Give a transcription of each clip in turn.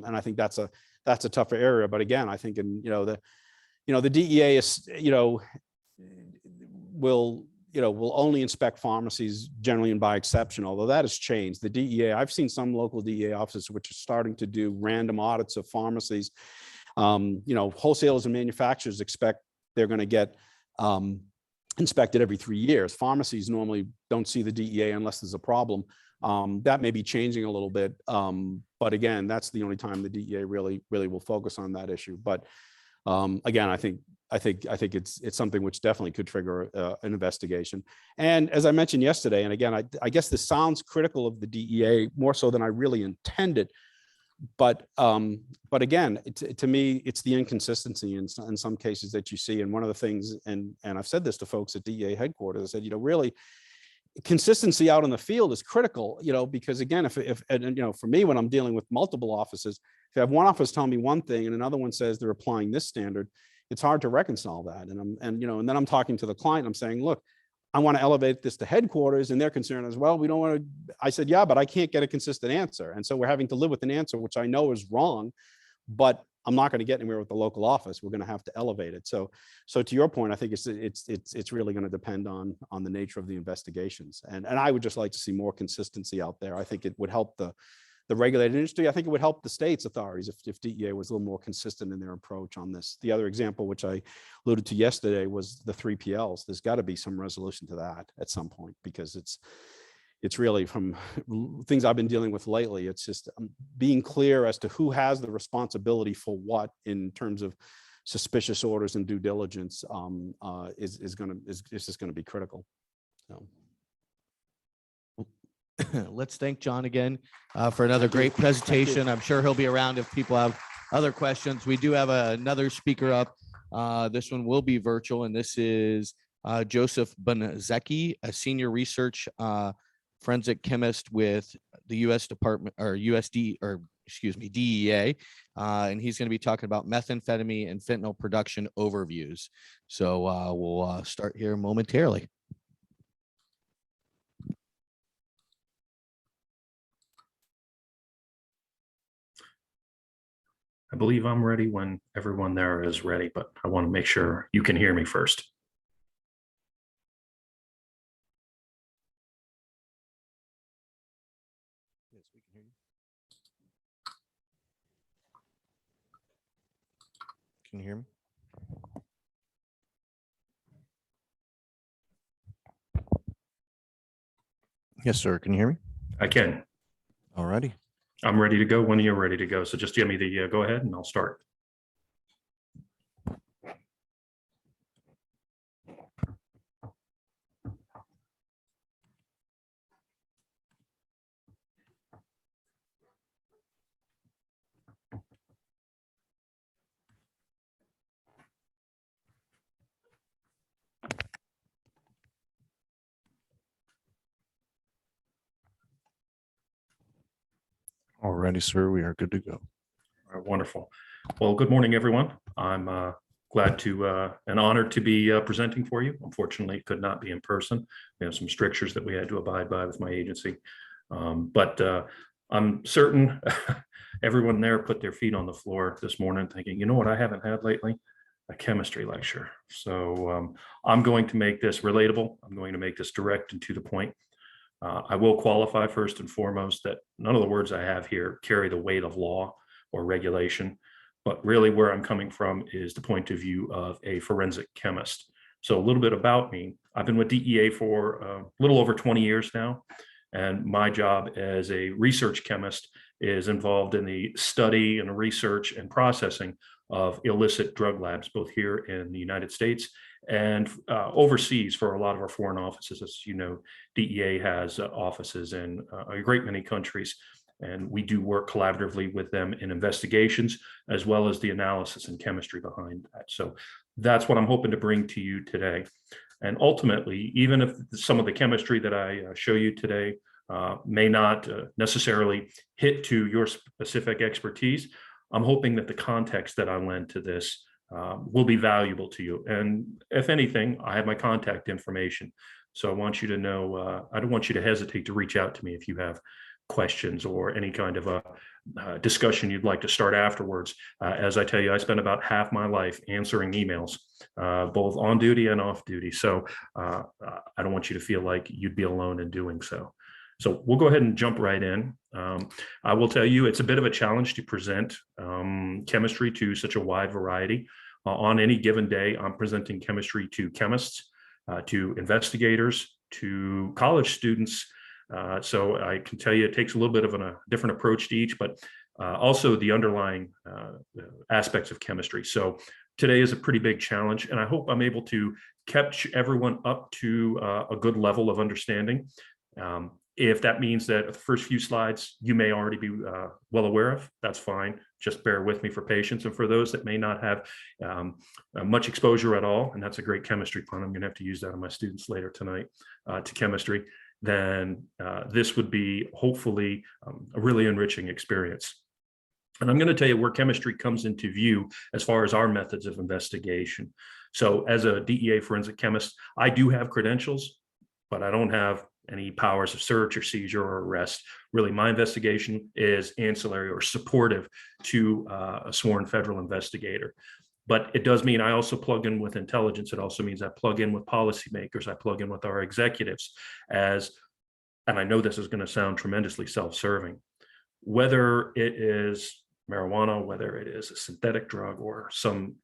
And I think that's a tougher area. But again, I think the DEA is, will only inspect pharmacies generally and by exception, although that has changed. The DEA, I've seen some local DEA offices which are starting to do random audits of pharmacies. Wholesalers and manufacturers expect they're going to get inspected every 3 years. Pharmacies normally don't see the DEA unless there's a problem. That may be changing a little bit, but again, that's the only time the DEA really will focus on that issue. But again, I think it's something which definitely could trigger an investigation. And as I mentioned yesterday, and again, I guess this sounds critical of the DEA more so than I really intended. But again, to me, it's the inconsistency in some cases that you see. And one of the things, and I've said this to folks at DEA headquarters, I said, really, consistency out in the field is critical, because again, for me, when I'm dealing with multiple offices, if I have one office telling me one thing and another one says they're applying this standard, it's hard to reconcile that. And then I'm talking to the client, I'm saying, look, I want to elevate this to headquarters, and they're concerned as well. We don't want to. I said, yeah, but I can't get a consistent answer. And so we're having to live with an answer, which I know is wrong, but I'm not going to get anywhere with the local office. We're going to have to elevate it. So to your point, I think it's really going to depend on the nature of the investigations. And I would just like to see more consistency out there. I think it would help the regulated industry. I think it would help the state's authorities if DEA was a little more consistent in their approach on this. The other example, which I alluded to yesterday, was the 3PLs. There's got to be some resolution to that at some point, because it's really, from things I've been dealing with lately, it's just being clear as to who has the responsibility for what in terms of suspicious orders and due diligence is just going to be critical. So. Let's thank John again for another great presentation. I'm sure he'll be around if people have other questions. We do have another speaker up. This one will be virtual, and this is Joseph Bonzecki, a senior research forensic chemist with the U.S. Department or DEA, and he's going to be talking about methamphetamine and fentanyl production overviews. So we'll start here momentarily. I believe I'm ready when everyone there is ready, but I want to make sure you can hear me first. Yes, we can hear you. Can you hear me? Yes, sir. Can you hear me? I can. All righty. I'm ready to go when you're ready to go. So just give me the go ahead and I'll start. Alrighty, sir. We are good to go. All right, wonderful. Well, good morning, everyone. I'm glad to and honored to be presenting for you. Unfortunately, it could not be in person. We have some strictures that we had to abide by with my agency. But I'm certain everyone there put their feet on the floor this morning thinking, you know what I haven't had lately? A chemistry lecture. So I'm going to make this relatable. I'm going to make this direct and to the point. I will qualify first and foremost that none of the words I have here carry the weight of law or regulation, but really where I'm coming from is the point of view of a forensic chemist. So a little bit about me. I've been with DEA for a little over 20 years now, and my job as a research chemist is involved in the study and research and processing of illicit drug labs, both here in the United States and overseas for a lot of our foreign offices. As you know, DEA has offices in a great many countries, and we do work collaboratively with them in investigations, as well as the analysis and chemistry behind that. So that's what I'm hoping to bring to you today. And ultimately, even if some of the chemistry that I show you today may not necessarily hit to your specific expertise, I'm hoping that the context that I lend to this will be valuable to you. And if anything, I have my contact information. So I want you to know, I don't want you to hesitate to reach out to me if you have questions or any kind of a discussion you'd like to start afterwards. As I tell you, I spent about half my life answering emails, both on duty and off duty. So I don't want you to feel like you'd be alone in doing so. So we'll go ahead and jump right in. I will tell you, it's a bit of a challenge to present chemistry to such a wide variety. On any given day, I'm presenting chemistry to chemists, to investigators, to college students. So I can tell you it takes a little bit of a different approach to each, but also the underlying aspects of chemistry. So today is a pretty big challenge, and I hope I'm able to catch everyone up to a good level of understanding. If that means that the first few slides you may already be well aware of, that's fine. Just bear with me for patience. And for those that may not have much exposure at all, and that's a great chemistry pun, I'm going to have to use that on my students later tonight, to chemistry, then this would be hopefully a really enriching experience. And I'm going to tell you where chemistry comes into view as far as our methods of investigation. So as a DEA forensic chemist, I do have credentials, but I don't have any powers of search or seizure or arrest. Really, my investigation is ancillary or supportive to a sworn federal investigator. But it does mean I also plug in with intelligence. It also means I plug in with policymakers. I plug in with our executives as, and I know this is going to sound tremendously self-serving, whether it is marijuana, whether it is a synthetic drug or some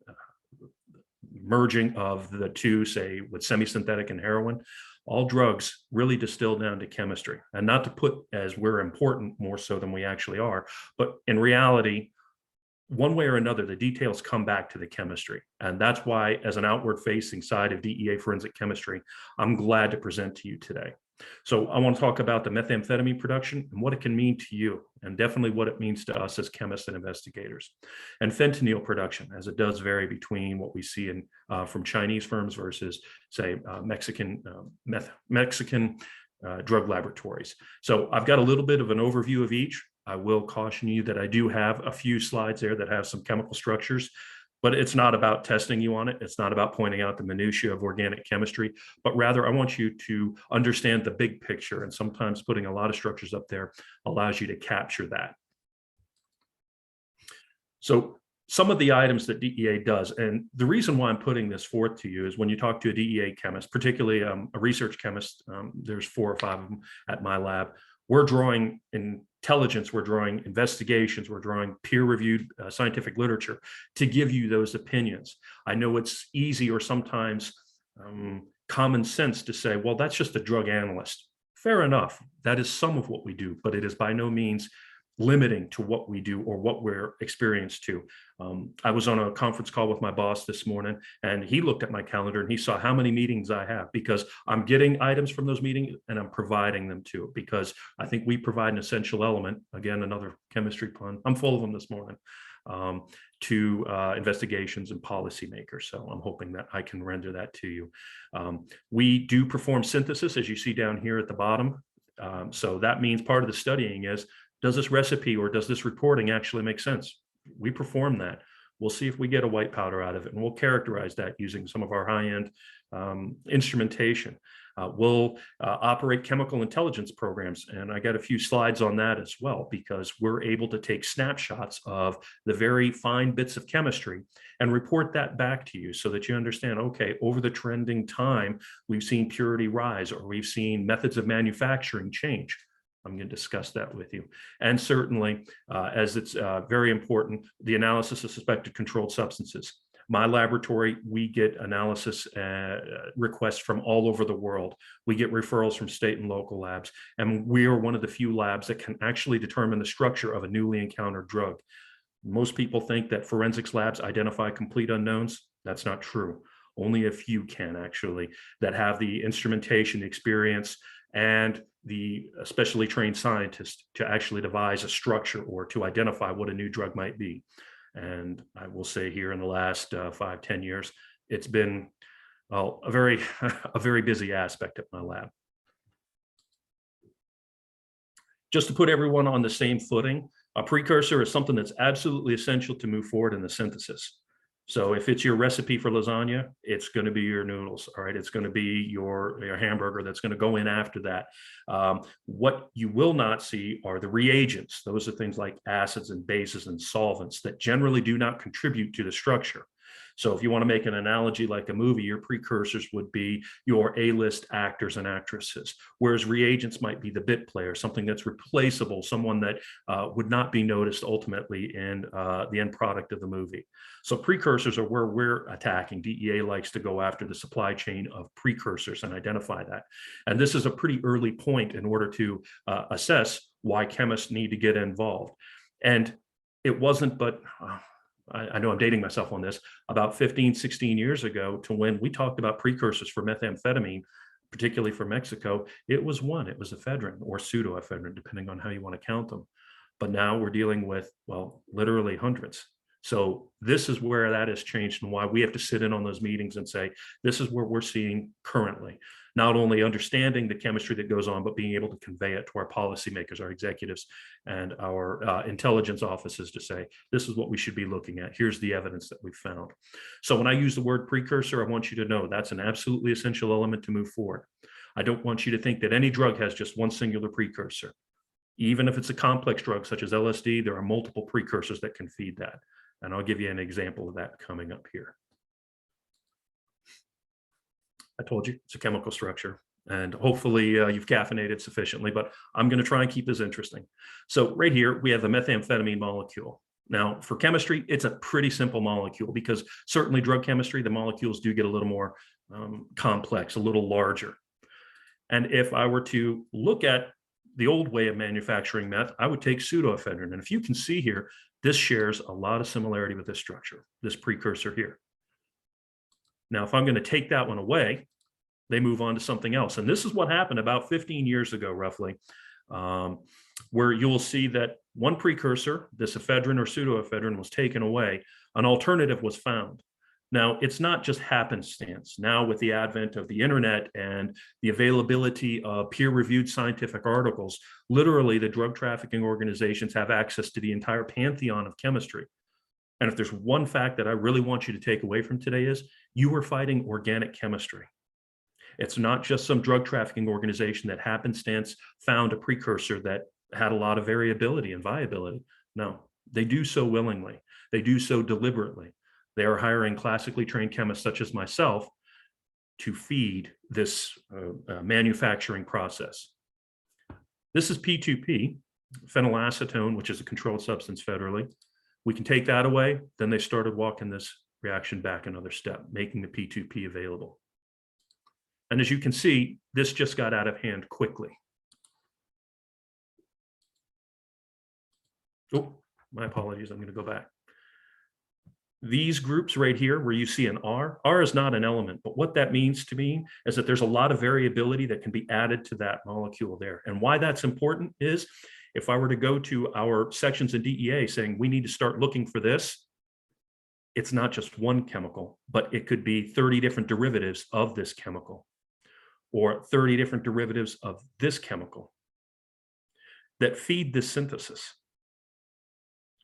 merging of the two, say with semi-synthetic and heroin, all drugs really distill down to chemistry. And not to put as we're important more so than we actually are, but in reality, one way or another, the details come back to the chemistry. And that's why, as an outward facing side of DEA forensic chemistry, I'm glad to present to you today. So I want to talk about the methamphetamine production and what it can mean to you, and definitely what it means to us as chemists and investigators. And fentanyl production, as it does vary between what we see in from Chinese firms versus, say, Mexican drug laboratories. So I've got a little bit of an overview of each. I will caution you that I do have a few slides there that have some chemical structures, but it's not about testing you on it. It's not about pointing out the minutiae of organic chemistry, but rather I want you to understand the big picture. And sometimes putting a lot of structures up there allows you to capture that. So some of the items that DEA does, and the reason why I'm putting this forth to you is when you talk to a DEA chemist, particularly a research chemist, there's 4 or 5 of them at my lab, we're drawing intelligence, we're drawing investigations, we're drawing peer-reviewed scientific literature to give you those opinions. I know it's easy or sometimes common sense to say, well, that's just a drug analyst. Fair enough. That is some of what we do, but it is by no means limiting to what we do or what we're experienced to. I was on a conference call with my boss this morning, and he looked at my calendar and he saw how many meetings I have, because I'm getting items from those meetings and I'm providing them to, because I think we provide an essential element, again, another chemistry pun, I'm full of them this morning, to investigations and policymakers. So I'm hoping that I can render that to you. We do perform synthesis, as you see down here at the bottom. So that means part of the studying is, does this recipe or does this reporting actually make sense? We perform that. We'll see if we get a white powder out of it, and we'll characterize that using some of our high-end instrumentation. We'll operate chemical intelligence programs, and I got a few slides on that as well, because we're able to take snapshots of the very fine bits of chemistry and report that back to you so that you understand, okay, over the trending time, we've seen purity rise, or we've seen methods of manufacturing change. I'm going to discuss that with you. And certainly, as it's very important, the analysis of suspected controlled substances. My laboratory, we get analysis requests from all over the world. We get referrals from state and local labs, and we are one of the few labs that can actually determine the structure of a newly encountered drug. Most people think that forensics labs identify complete unknowns. That's not true. Only a few can actually, that have the instrumentation, the experience, and the specially trained scientist to actually devise a structure or to identify what a new drug might be. And I will say here in the last 5-10 years, it's been, well, a very busy aspect at my lab. Just to put everyone on the same footing, a precursor is something that's absolutely essential to move forward in the synthesis. So if it's your recipe for lasagna, it's going to be your noodles. All right. It's going to be your hamburger that's going to go in after that. What you will not see are the reagents. Those are things like acids and bases and solvents that generally do not contribute to the structure. So if you want to make an analogy like a movie, your precursors would be your A-list actors and actresses, whereas reagents might be the bit player, something that's replaceable, someone that would not be noticed ultimately in the end product of the movie. So precursors are where we're attacking. DEA likes to go after the supply chain of precursors and identify that. And this is a pretty early point in order to assess why chemists need to get involved. And it wasn't but I know I'm dating myself on this, about 15, 16 years ago to when we talked about precursors for methamphetamine, particularly for Mexico. It was ephedrine or pseudoephedrine, depending on how you want to count them. But now we're dealing with, well, literally hundreds. So this is where that has changed and why we have to sit in on those meetings and say, this is where we're seeing currently, not only understanding the chemistry that goes on, but being able to convey it to our policymakers, our executives, and our intelligence offices to say, this is what we should be looking at. Here's the evidence that we've found. So when I use the word precursor, I want you to know that's an absolutely essential element to move forward. I don't want you to think that any drug has just one singular precursor. Even if it's a complex drug such as LSD, there are multiple precursors that can feed that. And I'll give you an example of that coming up here. I told you it's a chemical structure, and hopefully you've caffeinated sufficiently, but I'm going to try and keep this interesting. So right here, we have the methamphetamine molecule. Now for chemistry, it's a pretty simple molecule because certainly drug chemistry, the molecules do get a little more complex, a little larger. And if I were to look at the old way of manufacturing meth, I would take pseudoephedrine. And if you can see here, this shares a lot of similarity with this structure, this precursor here. Now, if I'm going to take that one away, they move on to something else. And this is what happened about 15 years ago, roughly, where you'll see that one precursor, this ephedrine or pseudoephedrine, was taken away. An alternative was found. Now, it's not just happenstance. Now, with the advent of the internet and the availability of peer-reviewed scientific articles, literally the drug trafficking organizations have access to the entire pantheon of chemistry. And if there's one fact that I really want you to take away from today is you are fighting organic chemistry. It's not just some drug trafficking organization that happenstance found a precursor that had a lot of variability and viability. No, they do so willingly. They do so deliberately. They are hiring classically trained chemists such as myself to feed this manufacturing process. This is P2P, phenylacetone, which is a controlled substance federally. We can take that away. Then they started walking this reaction back another step, making the P2P available. And as you can see, this just got out of hand quickly. Oh, my apologies. I'm going to go back. These groups right here where you see an R is not an element, but what that means to me is that there's a lot of variability that can be added to that molecule there. And why that's important is if I were to go to our sections in DEA saying we need to start looking for this, it's not just one chemical, but it could be 30 different derivatives of this chemical or 30 different derivatives of this chemical that feed this synthesis.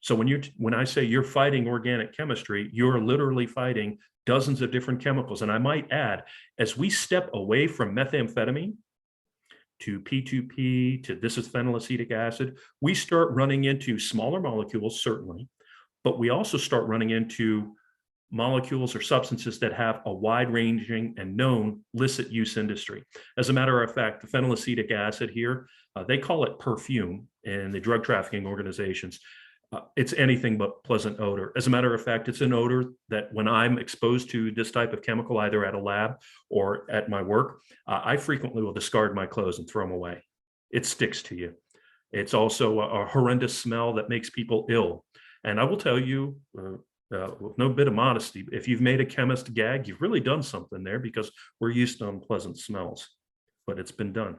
So when I say you're fighting organic chemistry, you're literally fighting dozens of different chemicals. And I might add, as we step away from methamphetamine to P2P, to this is phenylacetic acid, we start running into smaller molecules, certainly, but we also start running into molecules or substances that have a wide-ranging and known illicit use industry. As a matter of fact, the phenylacetic acid here, they call it perfume in the drug trafficking organizations. It's anything but pleasant odor. As a matter of fact, it's an odor that when I'm exposed to this type of chemical, either at a lab or at my work, I frequently will discard my clothes and throw them away. It sticks to you. It's also a horrendous smell that makes people ill. And I will tell you, with no bit of modesty, if you've made a chemist gag, you've really done something there because we're used to unpleasant smells, but it's been done.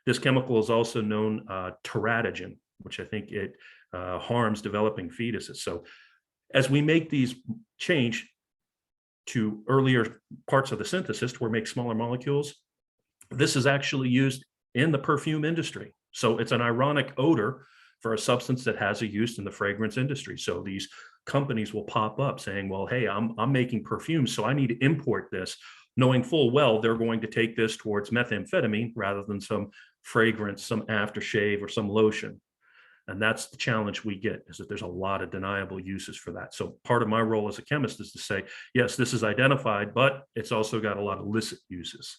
This chemical is also known teratogen, which I think it harms developing fetuses. So as we make these change to earlier parts of the synthesis to where we make smaller molecules, this is actually used in the perfume industry. So it's an ironic odor for a substance that has a use in the fragrance industry. So these companies will pop up saying, well, hey, I'm making perfumes, so I need to import this, knowing full well they're going to take this towards methamphetamine rather than some fragrance, some aftershave, or some lotion. And that's the challenge we get, is that there's a lot of deniable uses for that. So part of my role as a chemist is to say, yes, this is identified, but it's also got a lot of illicit uses.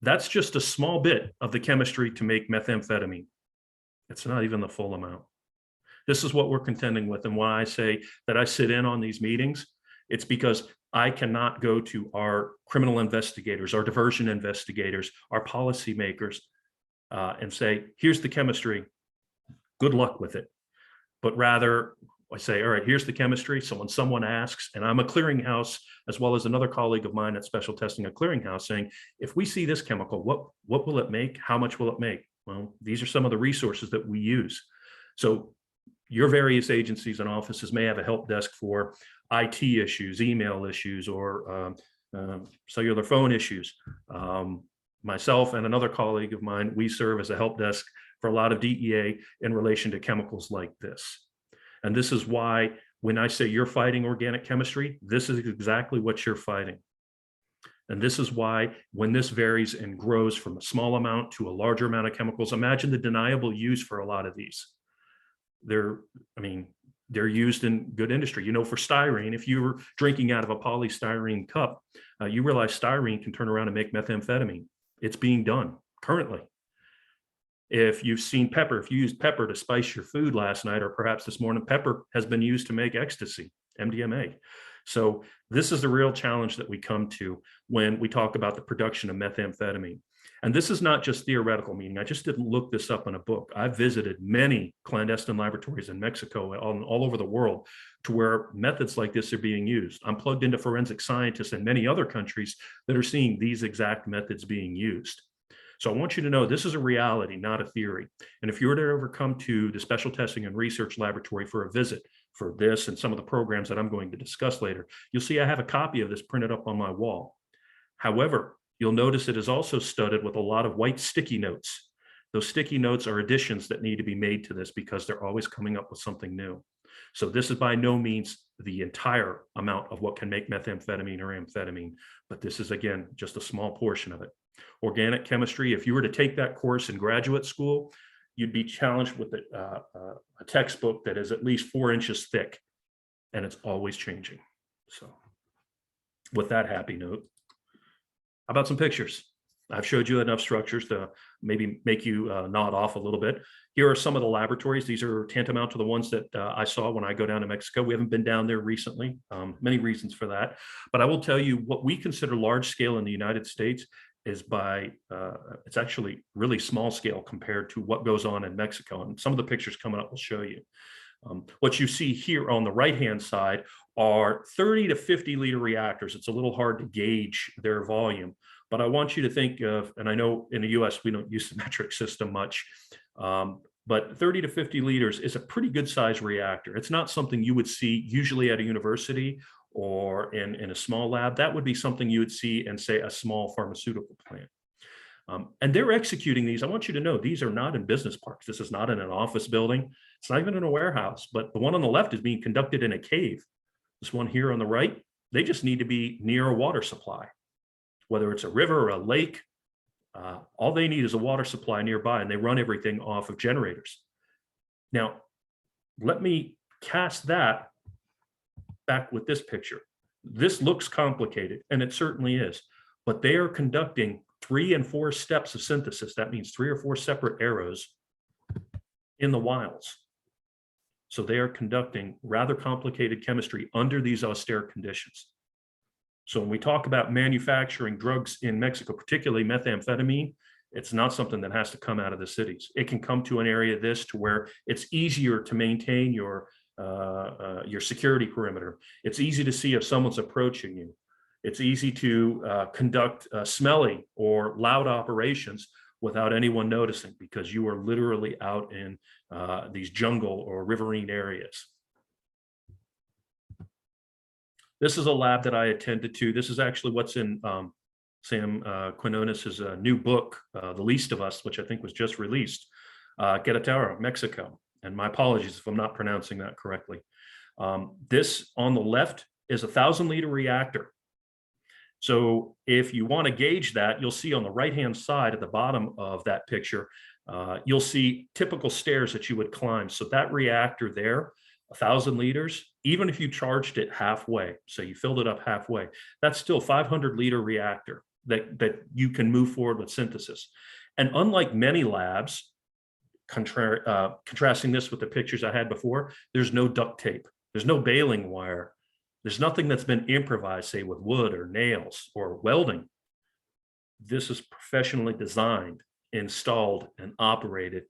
That's just a small bit of the chemistry to make methamphetamine. It's not even the full amount. This is what we're contending with. And why I say that I sit in on these meetings, it's because I cannot go to our criminal investigators, our diversion investigators, our policymakers, and say, here's the chemistry, good luck with it. But rather, I say, all right, here's the chemistry. So when someone asks, and I'm a clearinghouse, as well as another colleague of mine at Special Testing, a clearinghouse, saying, if we see this chemical, what will it make? How much will it make? Well, these are some of the resources that we use. So your various agencies and offices may have a help desk for IT issues, email issues, or cellular phone issues. Myself and another colleague of mine, we serve as a help desk for a lot of DEA in relation to chemicals like this. And this is why when I say you're fighting organic chemistry, this is exactly what you're fighting. And this is why when this varies and grows from a small amount to a larger amount of chemicals, imagine the deniable use for a lot of these. They're used in good industry. You know, for styrene, if you were drinking out of a polystyrene cup, you realize styrene can turn around and make methamphetamine. It's being done currently. If you've seen pepper, if you used pepper to spice your food last night, or perhaps this morning, pepper has been used to make ecstasy, MDMA. So this is the real challenge that we come to when we talk about the production of methamphetamine. And this is not just theoretical, meaning I just didn't look this up in a book. I've visited many clandestine laboratories in Mexico and all over the world to where methods like this are being used. I'm plugged into forensic scientists in many other countries that are seeing these exact methods being used. So I want you to know this is a reality, not a theory. And if you were to ever come to the Special Testing and Research Laboratory for a visit for this and some of the programs that I'm going to discuss later, you'll see I have a copy of this printed up on my wall. However, you'll notice it is also studded with a lot of white sticky notes. Those sticky notes are additions that need to be made to this because they're always coming up with something new. So this is by no means the entire amount of what can make methamphetamine or amphetamine, but this is, again, just a small portion of it. Organic chemistry, if you were to take that course in graduate school, you'd be challenged with a textbook that is at least 4 inches thick, and it's always changing. So with that happy note, how about some pictures? I've showed you enough structures to maybe make you nod off a little bit. Here are some of the laboratories. These are tantamount to the ones that I saw when I go down to Mexico. We haven't been down there recently, many reasons for that. But I will tell you what we consider large scale in the United States is it's actually really small scale compared to what goes on in Mexico. And some of the pictures coming up will show you. What you see here on the right-hand side are 30 to 50 liter reactors. It's a little hard to gauge their volume, but I want you to think of, and I know in the US, we don't use the metric system much, but 30 to 50 liters is a pretty good size reactor. It's not something you would see usually at a university or in a small lab. That would be something you would see in, say, a small pharmaceutical plant. And they're executing these. I want you to know these are not in business parks. This is not in an office building. It's not even in a warehouse, but the one on the left is being conducted in a cave. This one here on the right, they just need to be near a water supply, whether it's a river or a lake. All they need is a water supply nearby, and they run everything off of generators. Now, let me cast that back with this picture. This looks complicated, and it certainly is, but they are conducting 3 and 4 steps of synthesis. That means 3 or 4 separate arrows in the wilds. So they are conducting rather complicated chemistry under these austere conditions. So when we talk about manufacturing drugs in Mexico, particularly methamphetamine, it's not something that has to come out of the cities. It can come to an area to where it's easier to maintain your security perimeter. It's easy to see if someone's approaching you. It's easy to conduct smelly or loud operations without anyone noticing because you are literally out in these jungle or riverine areas. This is a lab that I attended to. This is actually what's in Sam Quinones's new book, The Least of Us, which I think was just released, Queretaro, Mexico. and my apologies if I'm not pronouncing that correctly. This on the left is a 1,000-liter reactor. So if you want to gauge that, you'll see on the right-hand side at the bottom of that picture, you'll see typical stairs that you would climb. So that reactor there, 1,000 liters, even if you charged it halfway, so you filled it up halfway, that's still 500-liter reactor that you can move forward with synthesis. And unlike many labs, contrasting this with the pictures I had before, there's no duct tape, there's no baling wire, there's nothing that's been improvised, say with wood or nails or welding. This is professionally designed, installed, and operated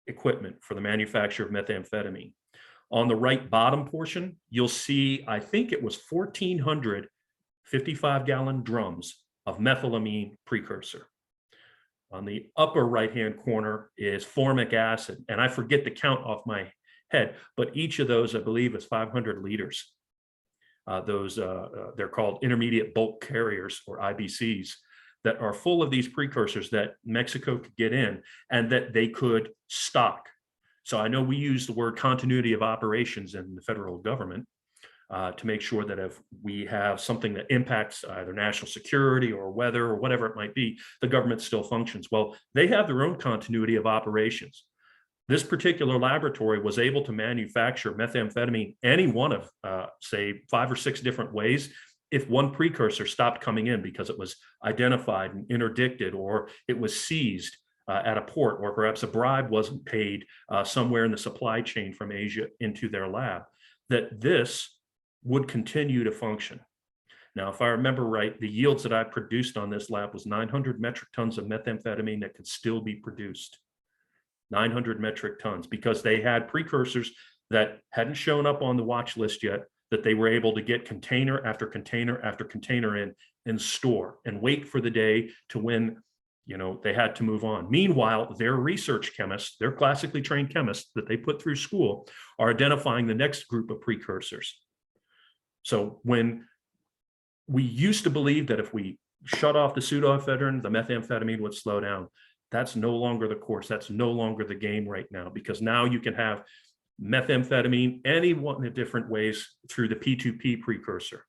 equipment for the manufacture of methamphetamine. On the right bottom portion, you'll see, I think it was 1,400 55-gallon drums of methylamine precursor. On the upper right-hand corner is formic acid, and I forget the count off my head, but each of those, I believe, is 500 liters. They're called intermediate bulk carriers, or IBCs, that are full of these precursors that Mexico could get in and that they could stock. So I know we use the word continuity of operations in the federal government to make sure that if we have something that impacts either national security or weather or whatever it might be, the government still functions. Well, they have their own continuity of operations. This particular laboratory was able to manufacture methamphetamine any one of, say, 5 or 6 different ways if one precursor stopped coming in because it was identified and interdicted, or it was seized at a port, or perhaps a bribe wasn't paid somewhere in the supply chain from Asia into their lab, that this would continue to function. Now, if I remember right, the yields that I produced on this lab was 900 metric tons of methamphetamine that could still be produced. 900 metric tons, because they had precursors that hadn't shown up on the watch list yet, that they were able to get container after container after container in and store and wait for the day to when, you know, they had to move on. Meanwhile, their research chemists, their classically trained chemists that they put through school, are identifying the next group of precursors. So when we used to believe that if we shut off the pseudoephedrine, the methamphetamine would slow down, that's no longer the course. That's no longer the game right now, because now you can have methamphetamine any one of different ways through the P2P precursor.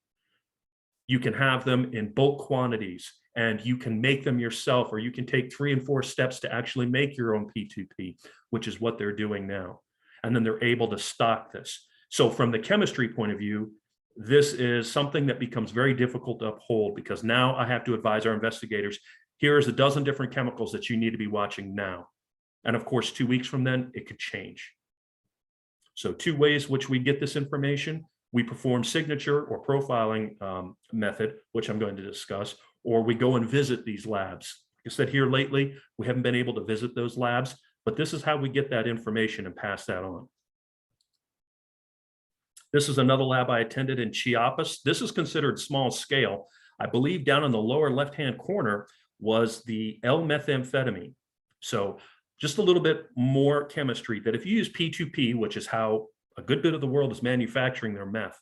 You can have them in bulk quantities, and you can make them yourself, or you can take 3 and 4 steps to actually make your own P2P, which is what they're doing now. And then they're able to stock this. So from the chemistry point of view, this is something that becomes very difficult to uphold, because now I have to advise our investigators, here's a dozen different chemicals that you need to be watching now. And of course, 2 weeks from then, it could change. So 2 ways which we get this information: we perform signature or profiling method, which I'm going to discuss, or we go and visit these labs. Like I said, here lately, we haven't been able to visit those labs, but this is how we get that information and pass that on. This is another lab I attended in Chiapas. This is considered small scale. I believe down in the lower left-hand corner was the L-methamphetamine. So just a little bit more chemistry, that if you use P2P, which is how a good bit of the world is manufacturing their meth,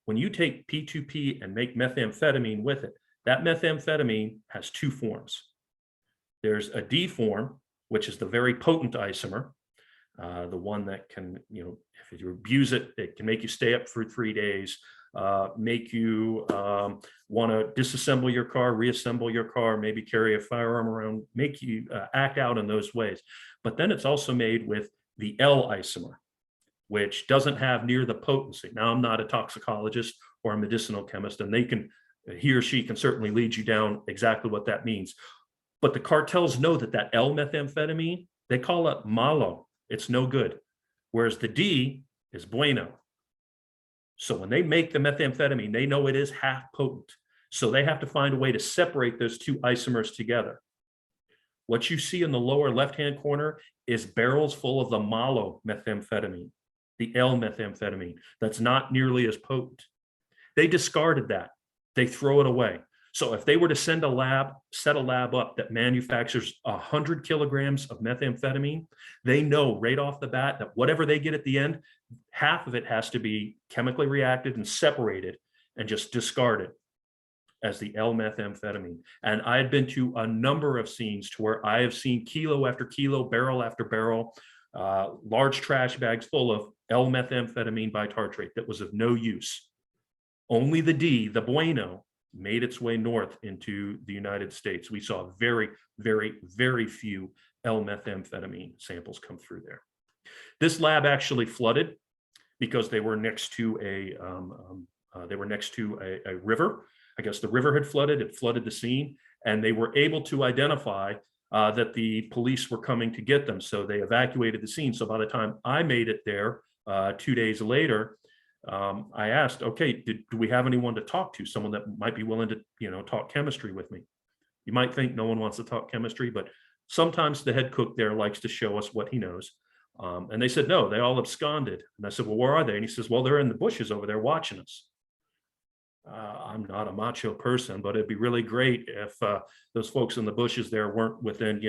when you take P2P and make methamphetamine with it, that methamphetamine has 2 forms. There's a D form, which is the very potent isomer, the one that can, you know, if you abuse it, it can make you stay up for 3 days, make you want to disassemble your car, reassemble your car, maybe carry a firearm around, make you act out in those ways. But then it's also made with the L isomer, which doesn't have near the potency. Now, I'm not a toxicologist or a medicinal chemist, and he or she can certainly lead you down exactly what that means. But the cartels know that that L methamphetamine, they call it malo. It's no good. Whereas the D is bueno. So when they make the methamphetamine, they know it is half potent. So they have to find a way to separate those 2 isomers together. What you see in the lower left-hand corner is barrels full of the malo methamphetamine, the L methamphetamine, that's not nearly as potent. They discarded that. They throw it away. So if they were to set a lab up that manufactures 100 kilograms of methamphetamine, they know right off the bat that whatever they get at the end, half of it has to be chemically reacted and separated and just discarded as the L-methamphetamine. And I had been to a number of scenes to where I have seen kilo after kilo, barrel after barrel, large trash bags full of L-methamphetamine bitartrate that was of no use. Only the D, the bueno, made its way north into the United States. We saw very, very, very few L-methamphetamine samples come through there. This lab actually flooded because they were next to a river. I guess the river had flooded, it flooded the scene, and they were able to identify that the police were coming to get them. So they evacuated the scene. So by the time I made it there 2 days later, I asked, okay, do we have anyone to talk to? Someone that might be willing to, talk chemistry with me. You might think no one wants to talk chemistry, but sometimes the head cook there likes to show us what he knows. And they said, no, they all absconded. And I said, well, where are they? And he says, well, they're in the bushes over there watching us. I'm not a macho person, but it'd be really great if those folks in the bushes there weren't within,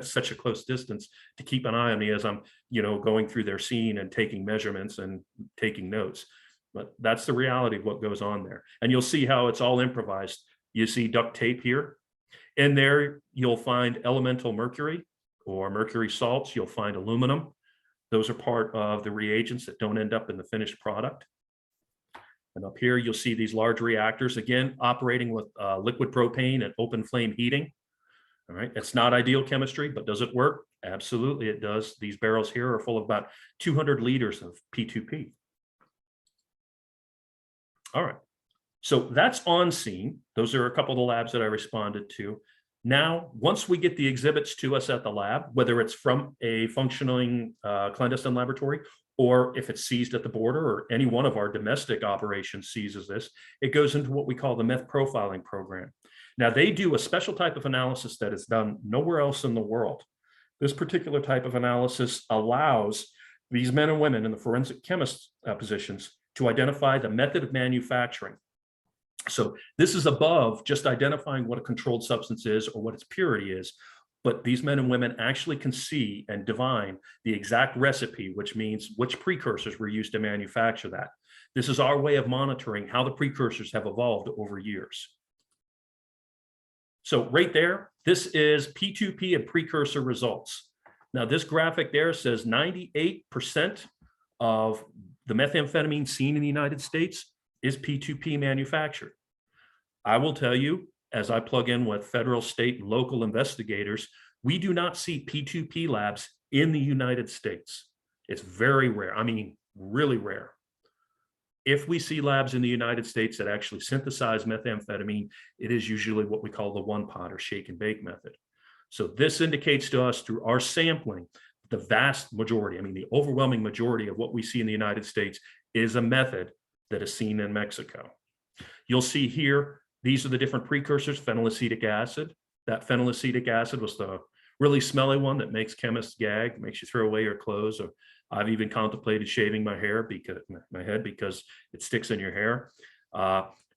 such a close distance to keep an eye on me as I'm, going through their scene and taking measurements and taking notes. But that's the reality of what goes on there. And you'll see how it's all improvised. You see duct tape here. In there, you'll find elemental mercury or mercury salts. You'll find aluminum. Those are part of the reagents that don't end up in the finished product. And up here, you'll see these large reactors, again, operating with liquid propane and open flame heating. All right, it's not ideal chemistry, but does it work? Absolutely, it does. These barrels here are full of about 200 liters of P2P. All right, so that's on scene. Those are a couple of the labs that I responded to. Now, once we get the exhibits to us at the lab, whether it's from a functioning clandestine laboratory, or if it's seized at the border, or any one of our domestic operations seizes this, it goes into what we call the meth profiling program. Now, they do a special type of analysis that is done nowhere else in the world. This particular type of analysis allows these men and women in the forensic chemist positions to identify the method of manufacturing. So this is above just identifying what a controlled substance is or what its purity is. But these men and women actually can see and divine the exact recipe, which means which precursors were used to manufacture that. This is our way of monitoring how the precursors have evolved over years. So right there, this is P2P and precursor results. Now this graphic there says 98% of the methamphetamine seen in the United States is P2P manufactured. I will tell you, as I plug in with federal, state, and local investigators, we do not see P2P labs in the United States. It's very rare. I mean, really rare. If we see labs in the United States that actually synthesize methamphetamine, it is usually what we call the one pot or shake and bake method. So this indicates to us through our sampling, the vast majority, I mean, the overwhelming majority of what we see in the United States is a method that is seen in Mexico. You'll see here, these are the different precursors, phenylacetic acid. That phenylacetic acid was the really smelly one that makes chemists gag, makes you throw away your clothes. Or I've even contemplated shaving my head because it sticks in your hair.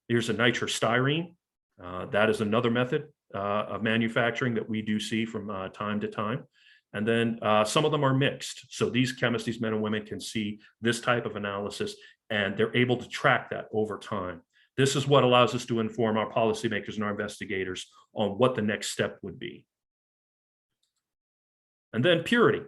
Here's a nitrostyrene. That is another method of manufacturing that we do see from time to time. And then some of them are mixed. So these chemists, these men and women can see this type of analysis and they're able to track that over time. This is what allows us to inform our policymakers and our investigators on what the next step would be. And then purity.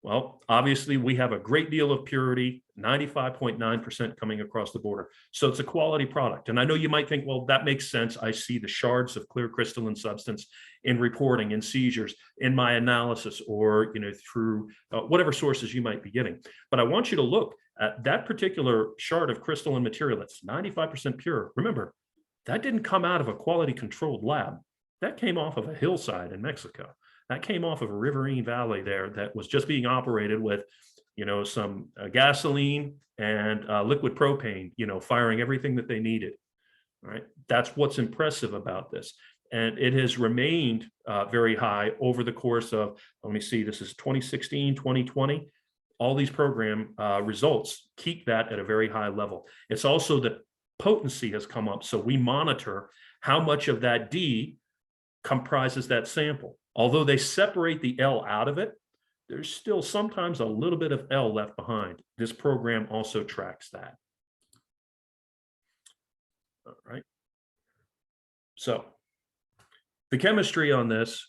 Well, obviously we have a great deal of purity, 95.9% coming across the border. So it's a quality product. And I know you might think, well, that makes sense. I see the shards of clear crystalline substance in reporting, in seizures, in my analysis, or through whatever sources you might be getting. But I want you to look at that particular shard of crystalline material that's 95% pure. Remember, that didn't come out of a quality controlled lab. That came off of a hillside in Mexico. That came off of a riverine valley there that was just being operated with, some gasoline and liquid propane, firing everything that they needed. All right. That's what's impressive about this. And it has remained very high over the course of, let me see, this is 2016, 2020. All these program results keep that at a very high level. It's also that potency has come up. So we monitor how much of that D comprises that sample. Although they separate the L out of it, there's still sometimes a little bit of L left behind. This program also tracks that. All right. So the chemistry on this,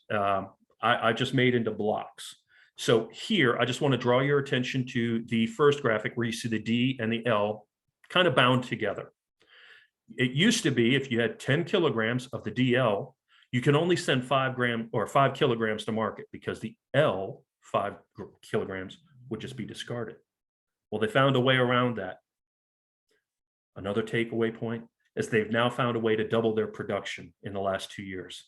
I just made into blocks. So here, I just want to draw your attention to the first graphic where you see the D and the L kind of bound together. It used to be if you had 10 kilograms of the DL, you can only send 5 kilograms to market because the L 5 kilograms would just be discarded. Well, they found a way around that. Another takeaway point is they've now found a way to double their production in the last 2 years.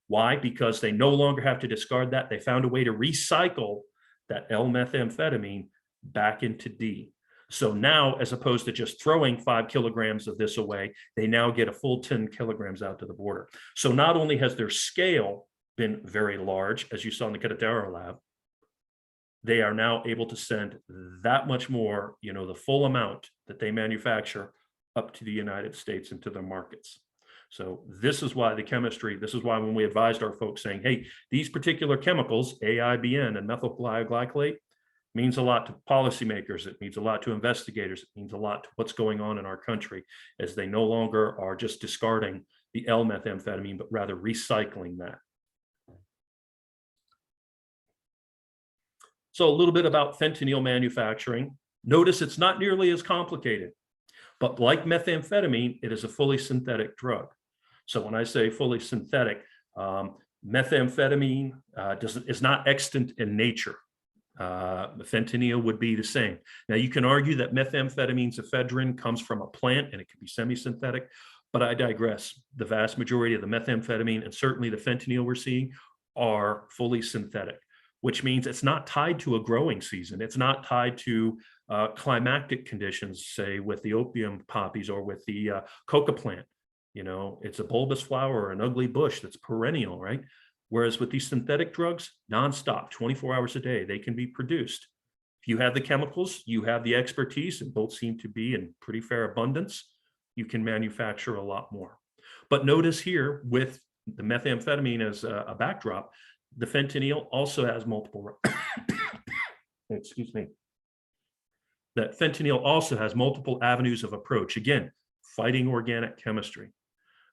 Why? Because they no longer have to discard that. They found a way to recycle that L-methamphetamine back into D. So now, as opposed to just throwing 5 kilograms of this away, they now get a full 10 kilograms out to the border. So not only has their scale been very large, as you saw in the Queretaro lab, they are now able to send that much more, the full amount that they manufacture up to the United States and to their markets. So this is why the chemistry, this is why when we advised our folks saying, hey, these particular chemicals, AIBN and methyl glycolate, means a lot to policymakers. It means a lot to investigators. It means a lot to what's going on in our country, as they no longer are just discarding the L-methamphetamine, but rather recycling that. So a little bit about fentanyl manufacturing. Notice it's not nearly as complicated, but like methamphetamine, it is a fully synthetic drug. So when I say fully synthetic, methamphetamine is not extant in nature. Fentanyl would be the same. Now you can argue that methamphetamine's ephedrine comes from a plant and it can be semi-synthetic, but I digress. The vast majority of the methamphetamine and certainly the fentanyl we're seeing are fully synthetic, which means it's not tied to a growing season. It's not tied to climactic conditions, say with the opium poppies or with the coca plant. It's a bulbous flower or an ugly bush that's perennial, right? Whereas with these synthetic drugs, nonstop, 24 hours a day, they can be produced. If you have the chemicals, you have the expertise, and both seem to be in pretty fair abundance, you can manufacture a lot more. But notice here with the methamphetamine as a backdrop, the fentanyl also has multiple, excuse me, that fentanyl also has multiple avenues of approach. Again, fighting organic chemistry.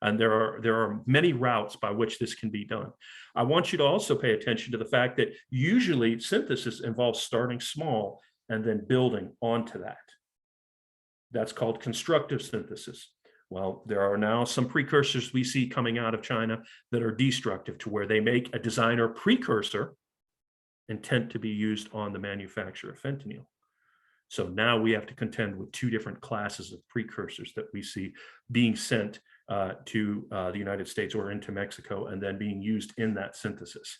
And there are many routes by which this can be done. I want you to also pay attention to the fact that usually synthesis involves starting small and then building onto that. That's called constructive synthesis. Well, there are now some precursors we see coming out of China that are destructive, to where they make a designer precursor intent to be used on the manufacture of fentanyl. So now we have to contend with 2 different classes of precursors that we see being sent to the United States or into Mexico and then being used in that synthesis.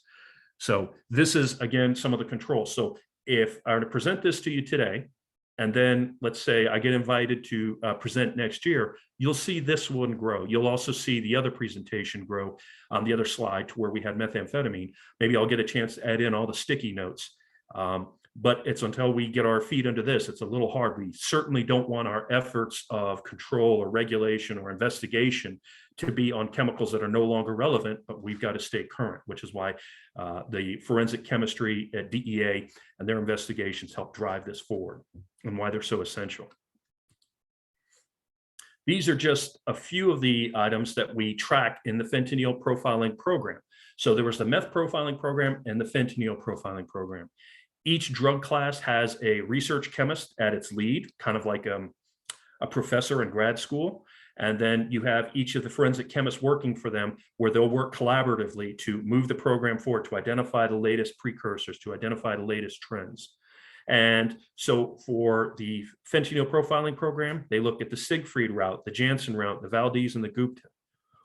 So this is, again, some of the controls. So if I were to present this to you today, and then let's say I get invited to present next year, you'll see this one grow. You'll also see the other presentation grow on the other slide to where we had methamphetamine. Maybe I'll get a chance to add in all the sticky notes. But it's until we get our feet under this, it's a little hard. We certainly don't want our efforts of control or regulation or investigation to be on chemicals that are no longer relevant, but we've got to stay current, which is why the forensic chemistry at DEA and their investigations help drive this forward and why they're so essential. These are just a few of the items that we track in the fentanyl profiling program. So there was the meth profiling program and the fentanyl profiling program. Each drug class has a research chemist at its lead, kind of like a professor in grad school. And then you have each of the forensic chemists working for them, where they'll work collaboratively to move the program forward, to identify the latest precursors, to identify the latest trends. And so for the fentanyl profiling program, they look at the Siegfried route, the Janssen route, the Valdez, and the Gupta.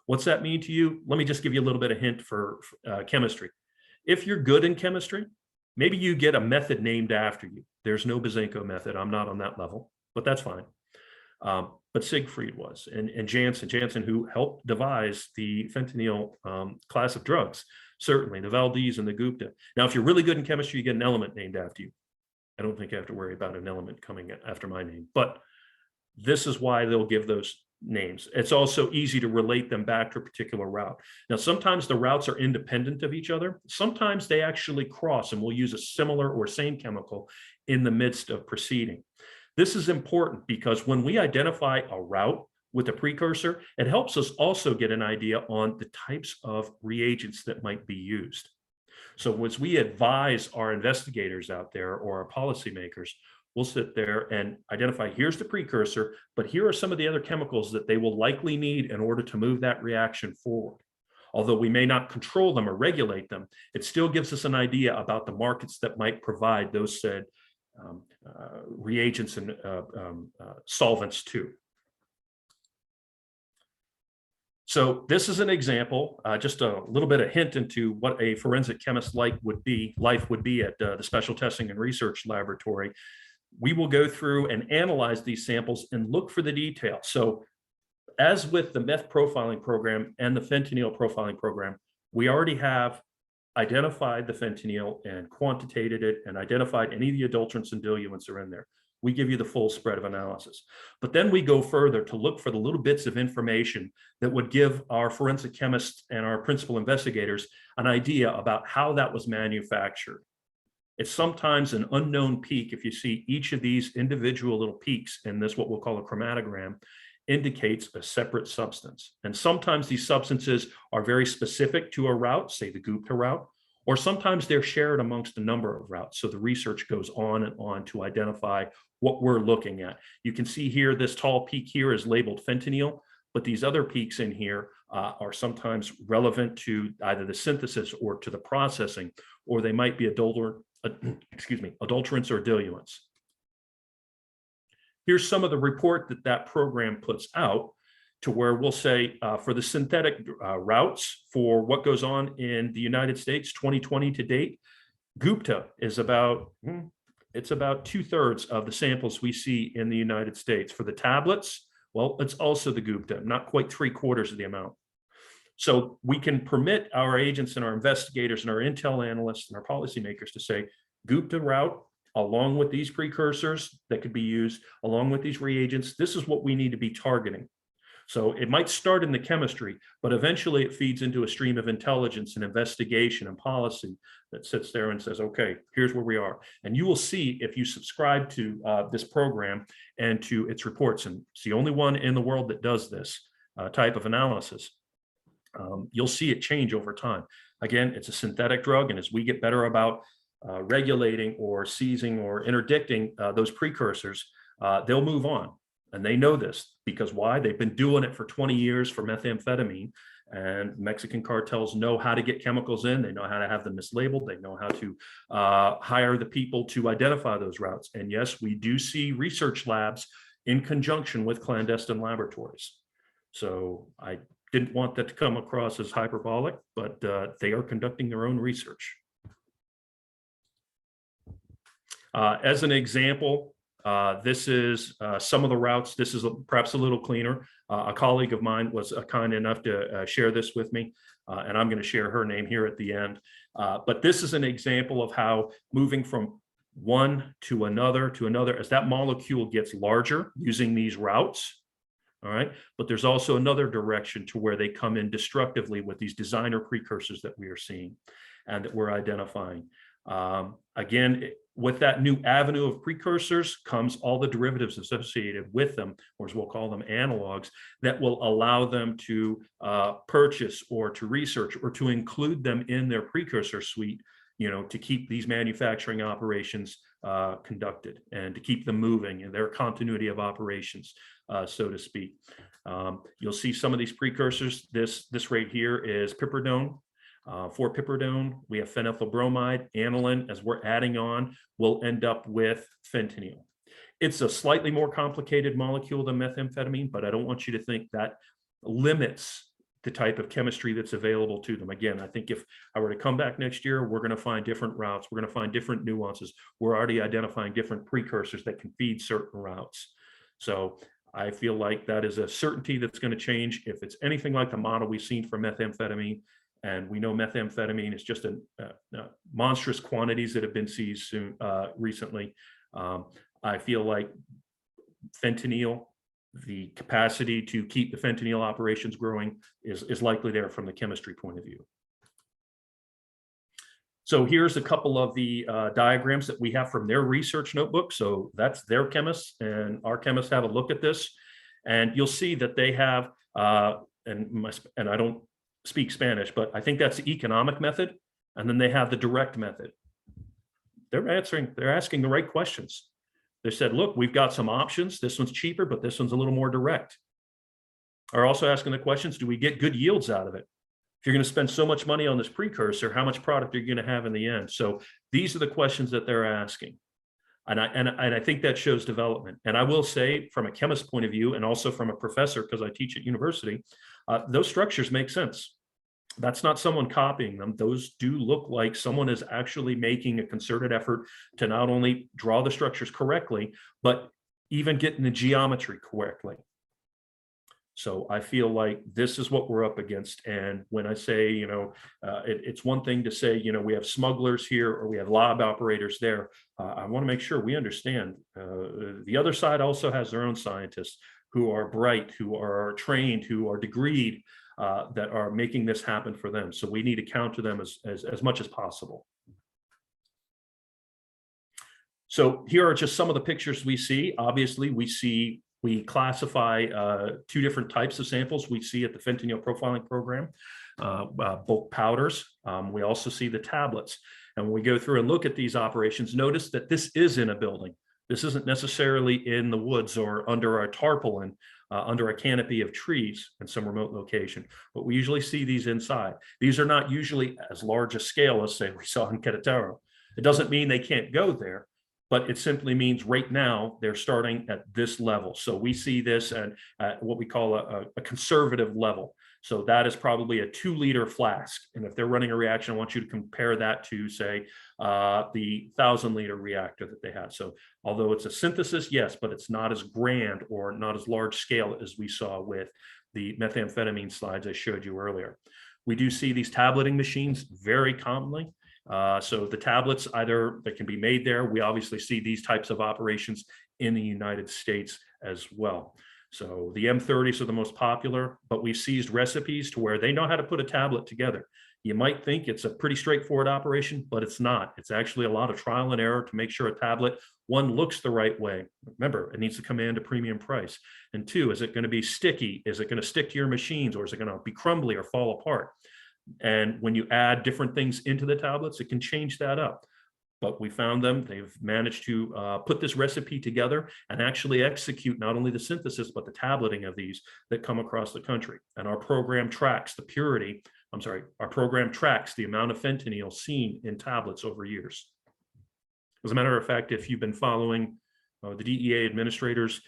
What's that mean to you? Let me just give you a little bit of hint for chemistry. If you're good in chemistry, maybe you get a method named after you. There's no Bazenko method. I'm not on that level, but that's fine. But Siegfried was, and Janssen, who helped devise the fentanyl class of drugs, certainly the Valdez and the Gupta. Now, if you're really good in chemistry, you get an element named after you. I don't think I have to worry about an element coming after my name, but this is why they'll give those names. It's also easy to relate them back to a particular route. Now, sometimes the routes are independent of each other. Sometimes they actually cross, and we'll use a similar or same chemical in the midst of proceeding. This is important because when we identify a route with a precursor, it helps us also get an idea on the types of reagents that might be used. So as we advise our investigators out there or our policymakers, we'll sit there and identify, here's the precursor, but here are some of the other chemicals that they will likely need in order to move that reaction forward. Although we may not control them or regulate them, it still gives us an idea about the markets that might provide those said reagents and solvents too. So this is an example, just a little bit of hint into what a forensic chemist life would be at the Special Testing and Research Laboratory. We will go through and analyze these samples and look for the details. So as with the meth profiling program and the fentanyl profiling program, we already have identified the fentanyl and quantitated it and identified any of the adulterants and diluents are in there. We give you the full spread of analysis. But then we go further to look for the little bits of information that would give our forensic chemists and our principal investigators an idea about how that was manufactured. It's sometimes an unknown peak. If you see each of these individual little peaks in this, what we'll call a chromatogram, indicates a separate substance. And sometimes these substances are very specific to a route, say the Gupta route, or sometimes they're shared amongst a number of routes. So the research goes on and on to identify what we're looking at. You can see here, this tall peak here is labeled fentanyl, but these other peaks in here are sometimes relevant to either the synthesis or to the processing, or they might be adulterants or diluents. Here's some of the report that program puts out, to where we'll say for the synthetic routes for what goes on in the United States 2020 to date, Gupta is about, it's about 2/3 of the samples we see in the United States. For the tablets, well, it's also the Gupta, not quite 3/4 of the amount. So we can permit our agents and our investigators and our intel analysts and our policymakers to say, Gupta route, along with these precursors that could be used, along with these reagents, this is what we need to be targeting. So it might start in the chemistry, but eventually it feeds into a stream of intelligence and investigation and policy that sits there and says, okay, here's where we are. And you will see, if you subscribe to this program and to its reports, and it's the only one in the world that does this type of analysis, you'll see it change over time. Again, it's a synthetic drug, and as we get better about regulating or seizing or interdicting those precursors, they'll move on. And they know this because why? They've been doing it for 20 years for methamphetamine, and Mexican cartels know how to get chemicals in. They know how to have them mislabeled. They know how to hire the people to identify those routes. And yes, we do see research labs in conjunction with clandestine laboratories. So I didn't want that to come across as hyperbolic, but they are conducting their own research. As an example, this is some of the routes. This is perhaps a little cleaner. A colleague of mine was kind enough to share this with me, and I'm going to share her name here at the end. But this is an example of how moving from one to another, as that molecule gets larger using these routes, all right? But there's also another direction to where they come in destructively with these designer precursors that we are seeing and that we're identifying. Again, with that new avenue of precursors comes all the derivatives associated with them, or as we'll call them, analogs, that will allow them to purchase or to research or to include them in their precursor suite, you know, to keep these manufacturing operations conducted and to keep them moving in their continuity of operations, so to speak. You'll see some of these precursors. This right here is piperdone. For piperdone, we have phenylethyl bromide, aniline. As we're adding on, we'll end up with fentanyl. It's a slightly more complicated molecule than methamphetamine, but I don't want you to think that limits the type of chemistry that's available to them. Again, I think if I were to come back next year, we're going to find different routes. We're going to find different nuances. We're already identifying different precursors that can feed certain routes. So I feel like that is a certainty that's going to change. If it's anything like the model we've seen for methamphetamine, and we know methamphetamine is just a monstrous quantities that have been seized recently. I feel like fentanyl, the capacity to keep the fentanyl operations growing is likely there from the chemistry point of view. So here's a couple of the diagrams that we have from their research notebook. So that's their chemists, and our chemists have a look at this. And you'll see that they have, and I don't speak Spanish, but I think that's the economic method. And then they have the direct method. They're asking the right questions. They said, look, we've got some options. This one's cheaper, but this one's a little more direct. Are also asking the questions, do we get good yields out of it? If you're going to spend so much money on this precursor, how much product are you going to have in the end? So these are the questions that they're asking. And I think that shows development. And I will say, from a chemist point of view, and also from a professor, because I teach at university, those structures make sense. That's not someone copying them. Those do look like someone is actually making a concerted effort to not only draw the structures correctly, but even getting the geometry correctly. So I feel like this is what we're up against. And when I say, you know, it's one thing to say, you know, we have smugglers here or we have lab operators there. I want to make sure we understand the other side also has their own scientists who are bright, who are trained, who are degreed, that are making this happen for them. So we need to counter them as much as possible. So here are just some of the pictures we see. Obviously, we classify two different types of samples we see at the fentanyl profiling program, bulk powders. We also see the tablets. And when we go through and look at these operations, notice that this is in a building. This isn't necessarily in the woods or under a tarpaulin, under a canopy of trees in some remote location, but we usually see these inside. These are not usually as large a scale as, say, we saw in Queretaro. It doesn't mean they can't go there, but it simply means right now they're starting at this level. So we see this at what we call a conservative level. So that is probably a 2-liter flask. And if they're running a reaction, I want you to compare that to, say, the 1,000-liter reactor that they have. So although it's a synthesis, yes, but it's not as grand or not as large scale as we saw with the methamphetamine slides I showed you earlier. We do see these tableting machines very commonly. So the tablets, either that can be made there. We obviously see these types of operations in the United States as well. So the M30s are the most popular, but we've seized recipes to where they know how to put a tablet together. You might think it's a pretty straightforward operation, but it's not. It's actually a lot of trial and error to make sure a tablet, one, looks the right way. Remember, it needs to command a premium price. And two, is it going to be sticky? Is it going to stick to your machines, or is it going to be crumbly or fall apart? And when you add different things into the tablets, it can change that up. But we found them, they've managed to put this recipe together and actually execute not only the synthesis, but the tableting of these that come across the country. And our program tracks the purity, our program tracks the amount of fentanyl seen in tablets over years. As a matter of fact, if you've been following the DEA administrators,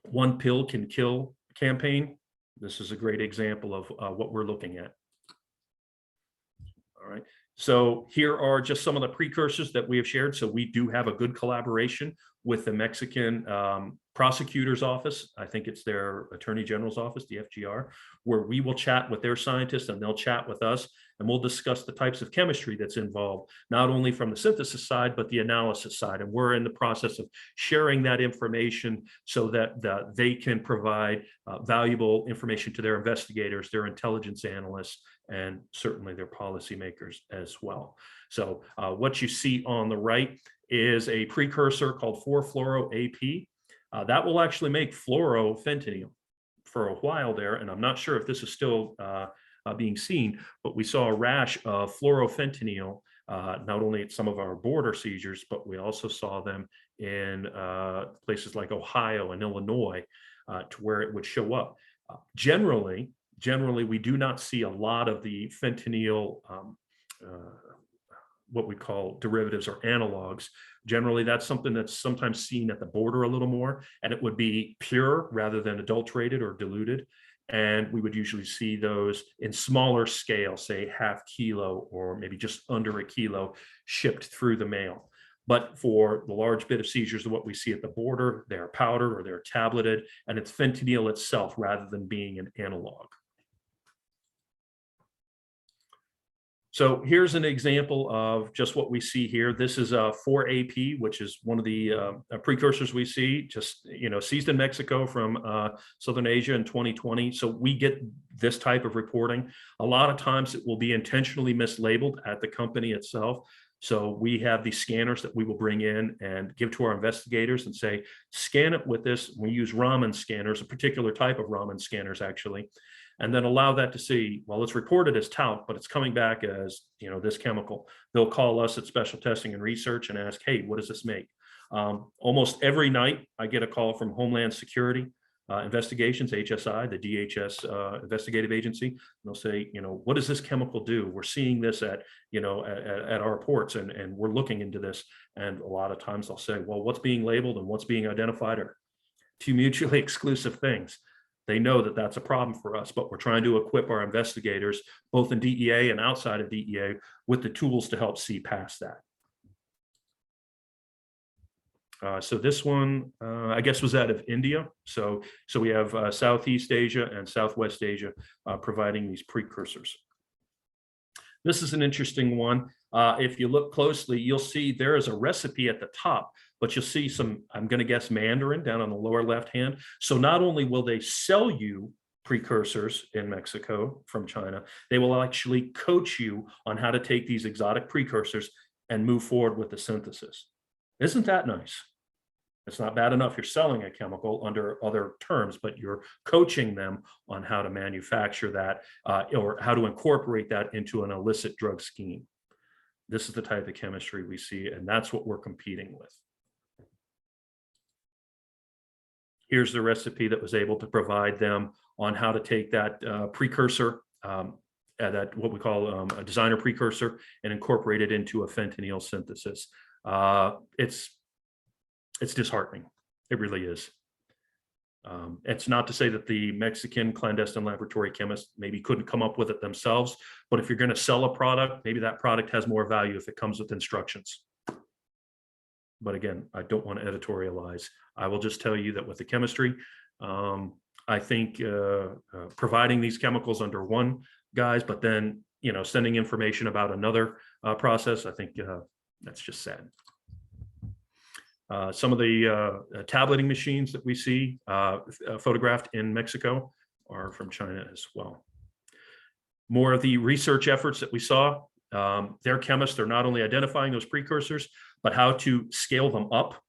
one pill can kill campaign, this is a great example of what we're looking at. All right. So here are just some of the precursors that we have shared. So we do have a good collaboration with the Mexican prosecutor's office. I think it's their attorney general's office, the FGR, where we will chat with their scientists and they'll chat with us, and we'll discuss the types of chemistry that's involved, not only from the synthesis side, but the analysis side. And we're in the process of sharing that information so that they can provide valuable information to their investigators, their intelligence analysts, and certainly their policymakers as well. So what you see on the right is a precursor called 4-fluoro-AP. That will actually make fluorofentanyl for a while there, and I'm not sure if this is still being seen, but we saw a rash of fluorofentanyl, not only at some of our border seizures, but we also saw them in places like Ohio and Illinois, to where it would show up. Generally, we do not see a lot of the fentanyl, what we call derivatives or analogs. Generally, that's something that's sometimes seen at the border a little more, and it would be pure rather than adulterated or diluted. And we would usually see those in smaller scale, say ½ kilo or maybe just under a kilo, shipped through the mail. But for the large bit of seizures of what we see at the border, they're powdered or they're tableted, and it's fentanyl itself rather than being an analog. So here's an example of just what we see here. This is a 4-AP, which is one of the precursors we see, just, seized in Mexico from Southern Asia in 2020. So we get this type of reporting. A lot of times it will be intentionally mislabeled at the company itself. So we have these scanners that we will bring in and give to our investigators and say, scan it with this. We use Raman scanners, a particular type of Raman scanners actually. and then allow that to see, well, it's reported as talc, but it's coming back as, this chemical. They'll call us at Special Testing and Research and ask, hey, what does this make? Almost every night I get a call from Homeland Security Investigations, HSI, the DHS investigative agency. And they'll say, what does this chemical do? We're seeing this at our ports, and we're looking into this. And a lot of times they'll say, well, what's being labeled and what's being identified are two mutually exclusive things. They know that that's a problem for us, but we're trying to equip our investigators, both in DEA and outside of DEA, with the tools to help see past that. So this one, I guess, was out of India. So we have Southeast Asia and Southwest Asia providing these precursors. This is an interesting one. If you look closely, you'll see there is a recipe at the top, but you'll see some, I'm going to guess, Mandarin down on the lower left hand. So not only will they sell you precursors in Mexico from China, they will actually coach you on how to take these exotic precursors and move forward with the synthesis. Isn't that nice? It's not bad enough you're selling a chemical under other terms, but you're coaching them on how to manufacture that or how to incorporate that into an illicit drug scheme. This is the type of chemistry we see, and that's what we're competing with. Here's the recipe that was able to provide them on how to take that precursor, that what we call a designer precursor, and incorporate it into a fentanyl synthesis. It's disheartening. It really is. It's not to say that the Mexican clandestine laboratory chemists maybe couldn't come up with it themselves, but if you're going to sell a product, maybe that product has more value if it comes with instructions. But again, I don't want to editorialize. I will just tell you that with the chemistry, I think providing these chemicals under one guise, but then sending information about another process, I think that's just sad. Some of the tableting machines that we see photographed in Mexico are from China as well. More of the research efforts that we saw, their chemists are not only identifying those precursors, but how to scale them up,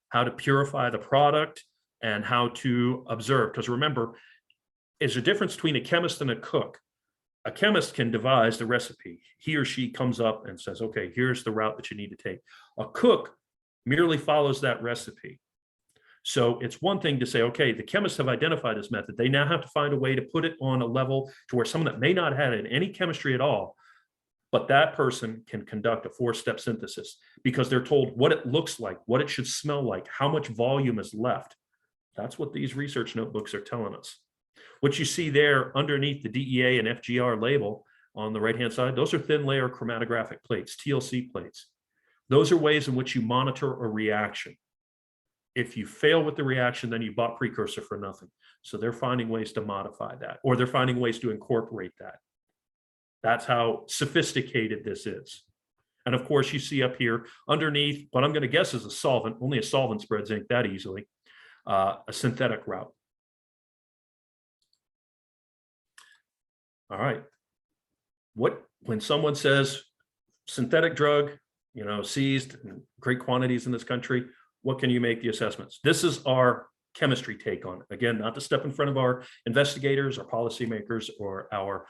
how to purify the product, and how to observe. Because remember, there's a difference between a chemist and a cook. A chemist can devise the recipe. He or she comes up and says, okay, here's the route that you need to take. A cook merely follows that recipe. So it's one thing to say, okay, the chemists have identified this method. They now have to find a way to put it on a level to where someone that may not have had any chemistry at all, but that person can conduct a 4-step synthesis because they're told what it looks like, what it should smell like, how much volume is left. That's what these research notebooks are telling us. What you see there underneath the DEA and FGR label on the right-hand side, those are thin layer chromatographic plates, TLC plates. Those are ways in which you monitor a reaction. If you fail with the reaction, then you bought precursor for nothing. So they're finding ways to modify that, or they're finding ways to incorporate that. That's how sophisticated this is. And of course, you see up here underneath, what I'm going to guess is a solvent. Only a solvent spreads ink that easily. A synthetic route. All right. When someone says synthetic drug, seized in great quantities in this country, what can you make the assessments? This is our chemistry take on it. Again, not to step in front of our investigators, our policymakers, or our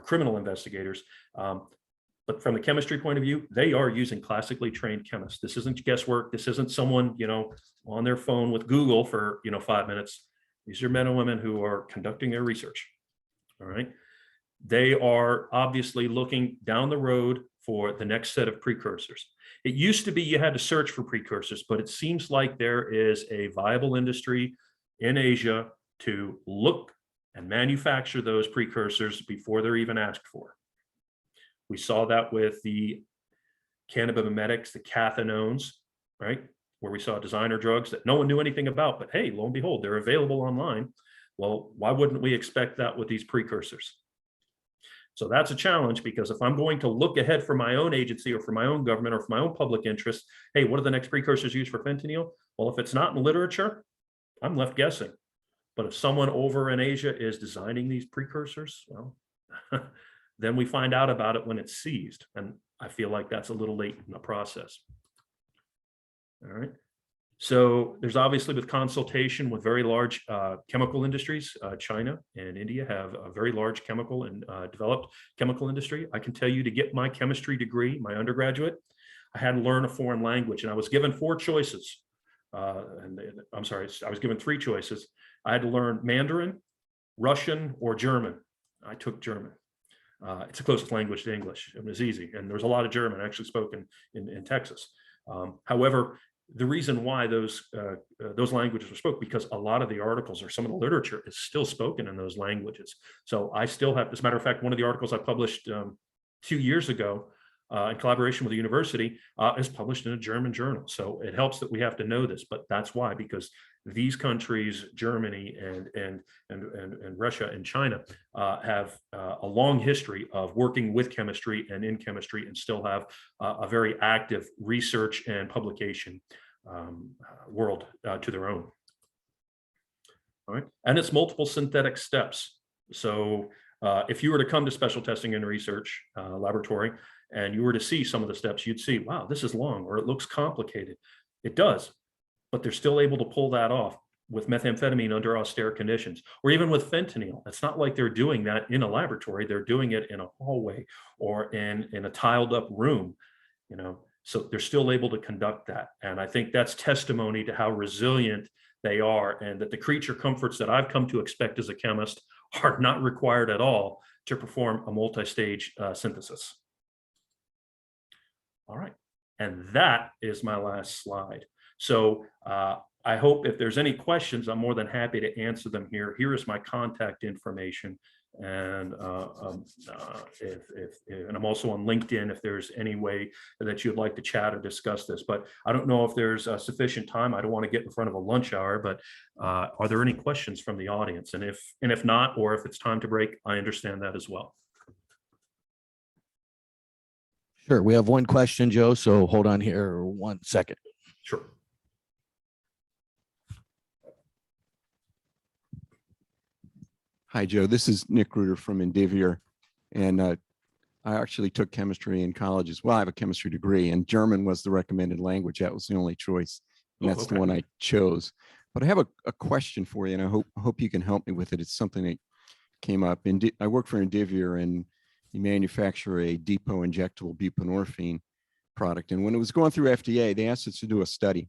criminal investigators. But from the chemistry point of view, they are using classically trained chemists. This isn't guesswork. This isn't someone, on their phone with Google for, 5 minutes. These are men and women who are conducting their research. All right. They are obviously looking down the road for the next set of precursors. It used to be you had to search for precursors, but it seems like there is a viable industry in Asia to look and manufacture those precursors before they're even asked for. We saw that with the cannabimetics, the cathinones, right? Where we saw designer drugs that no one knew anything about, but hey, lo and behold, they're available online. Well, why wouldn't we expect that with these precursors? So that's a challenge, because if I'm going to look ahead for my own agency or for my own government or for my own public interest, hey, what are the next precursors used for fentanyl? Well, if it's not in literature, I'm left guessing. But if someone over in Asia is designing these precursors, well, then we find out about it when it's seized. And I feel like that's a little late in the process. All right. So there's obviously, with consultation with very large chemical industries, China and India have a very large chemical and developed chemical industry. I can tell you, to get my chemistry degree, my undergraduate, I had to learn a foreign language, and I was given 4 choices. I'm sorry, I was given 3 choices. I had to learn Mandarin, Russian, or German. I took German. It's the closest language to English. It was easy, and there was a lot of German actually spoken in Texas. However, the reason why those languages were spoken, because a lot of the articles or some of the literature is still spoken in those languages. So I still have, as a matter of fact, one of the articles I published 2 years ago in collaboration with the university is published in a German journal. So it helps that we have to know this, but that's why, because these countries, Germany and Russia and China, have a long history of working with chemistry and in chemistry, and still have a very active research and publication world to their own. All right, and it's multiple synthetic steps. So if you were to come to special testing and research laboratory, and you were to see some of the steps, you'd see, wow, this is long, or it looks complicated. It does, but they're still able to pull that off with methamphetamine under austere conditions, or even with fentanyl. It's not like they're doing that in a laboratory. They're doing it in a hallway or in a tiled up room, you know, so they're still able to conduct that. And I think that's testimony to how resilient they are, and that the creature comforts that I've come to expect as a chemist are not required at all to perform a multi-stage synthesis. All right, and that is my last slide. So I hope if there's any questions, I'm more than happy to answer them here. Here is my contact information. And and I'm also on LinkedIn if there's any way that you'd like to chat or discuss this. But I don't know if there's sufficient time. I don't want to get in front of a lunch hour, but are there any questions from the audience? And if not, or if it's time to break, I understand that as well. Sure. We have one question, Joe, so hold on here 1 second. Sure. Hi, Joe. This is Nick Reuter from Indivior. And I actually took chemistry in college as well. I have a chemistry degree, and German was the recommended language. That was the only choice. And that's the one I chose. But I have a question for you, and I hope you can help me with it. It's something that came up. I work for Indivior, and you manufacture a depot injectable buprenorphine product. And when it was going through FDA, they asked us to do a study.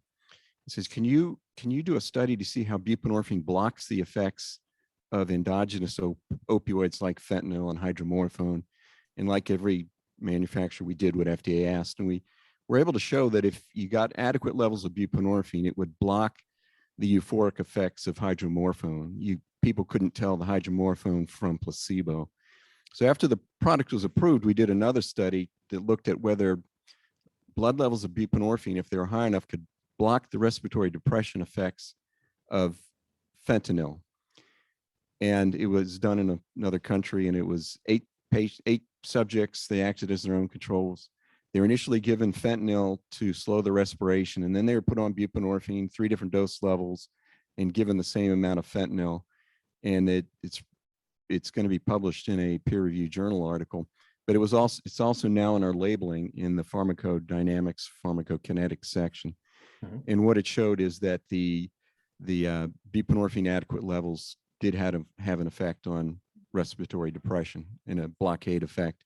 It says, can you do a study to see how buprenorphine blocks the effects of endogenous opioids like fentanyl and hydromorphone? And like every manufacturer, we did what FDA asked. And we were able to show that if you got adequate levels of buprenorphine, it would block the euphoric effects of hydromorphone. People couldn't tell the hydromorphone from placebo. So after the product was approved, we did another study that looked at whether blood levels of buprenorphine, if they were high enough, could block the respiratory depression effects of fentanyl. And it was done in another country, and it was 8 subjects. They acted as their own controls. They were initially given fentanyl to slow the respiration, and then they were put on buprenorphine, 3 different dose levels, and given the same amount of fentanyl. And it's going to be published in a peer-reviewed journal article. But it's also now in our labeling in the pharmacodynamics, pharmacokinetics section. Mm-hmm. And what it showed is that the buprenorphine adequate levels did have an effect on respiratory depression and a blockade effect.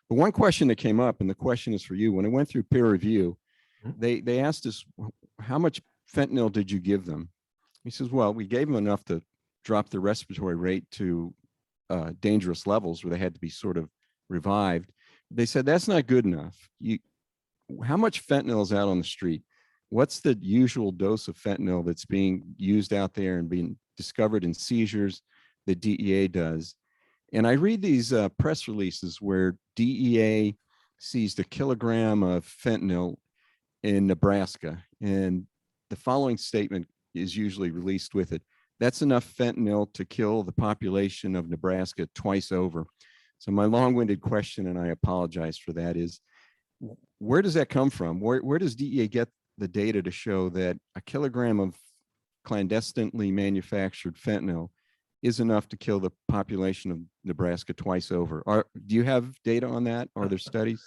But one question that came up, and the question is for you, when it went through peer review, they asked us, how much fentanyl did you give them? He says, well, we gave them enough to drop the respiratory rate to dangerous levels where they had to be sort of revived. They said, that's not good enough. How much fentanyl is out on the street? What's the usual dose of fentanyl that's being used out there and being discovered in seizures that DEA does? And I read these press releases where DEA seized 1 kilogram of fentanyl in Nebraska, and the following statement is usually released with it: that's enough fentanyl to kill the population of Nebraska twice over. So my long-winded question, and I apologize for that, is where does that come from? Where does DEA get the data to show that 1 kilogram of clandestinely manufactured fentanyl is enough to kill the population of Nebraska twice over? Do you have data on that? Are there studies?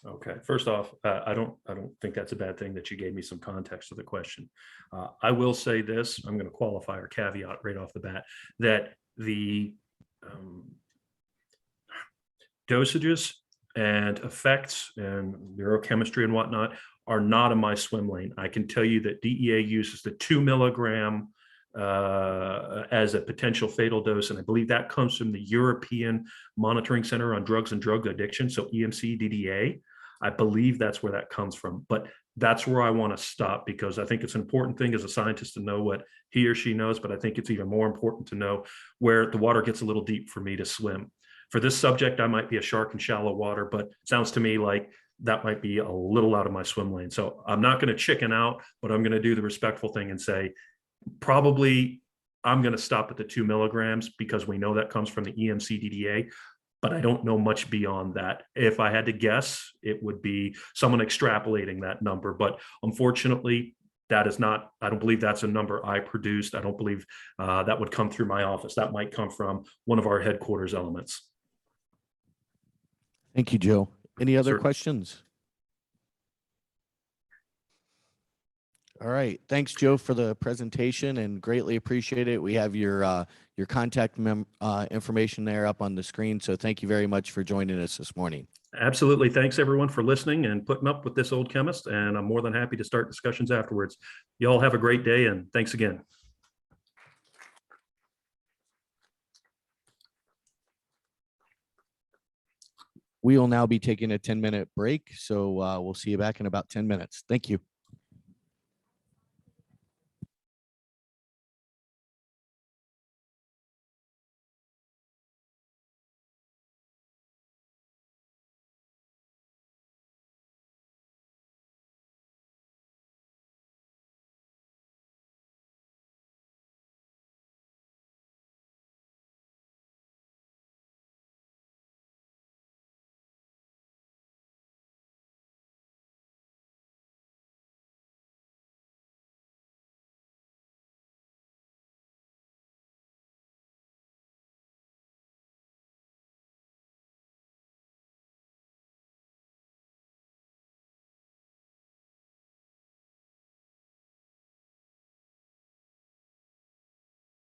Okay, first off, I don't think that's a bad thing that you gave me some context to the question. I will say this, I'm going to qualify or caveat right off the bat that the dosages and effects and neurochemistry and whatnot are not in my swim lane. I can tell you that DEA uses the 2 milligram as a potential fatal dose. And I believe that comes from the European Monitoring Center on Drugs and Drug Addiction. So EMC DDA, I believe that's where that comes from. But that's where I want to stop, because I think it's an important thing as a scientist to know what he or she knows. But I think it's even more important to know where the water gets a little deep for me to swim. For this subject, I might be a shark in shallow water, but it sounds to me like that might be a little out of my swim lane. So I'm not going to chicken out, but I'm going to do the respectful thing and say, probably I'm going to stop at the 2 milligrams because we know that comes from the EMC DDA, but I don't know much beyond that. If I had to guess, it would be someone extrapolating that number. But unfortunately, that is not, I don't believe that's a number I produced. I don't believe that would come through my office. That might come from one of our headquarters elements. Thank you, Joe. Any other Sir. questions? All right. Thanks, Joe, for the presentation, and greatly appreciate it. We have your contact information there up on the screen. So thank you very much for joining us this morning. Absolutely. Thanks, everyone, for listening and putting up with this old chemist. And I'm more than happy to start discussions afterwards. You all have a great day, and thanks again. We will now be taking a 10-minute break. So we'll see you back in about 10 minutes. Thank you.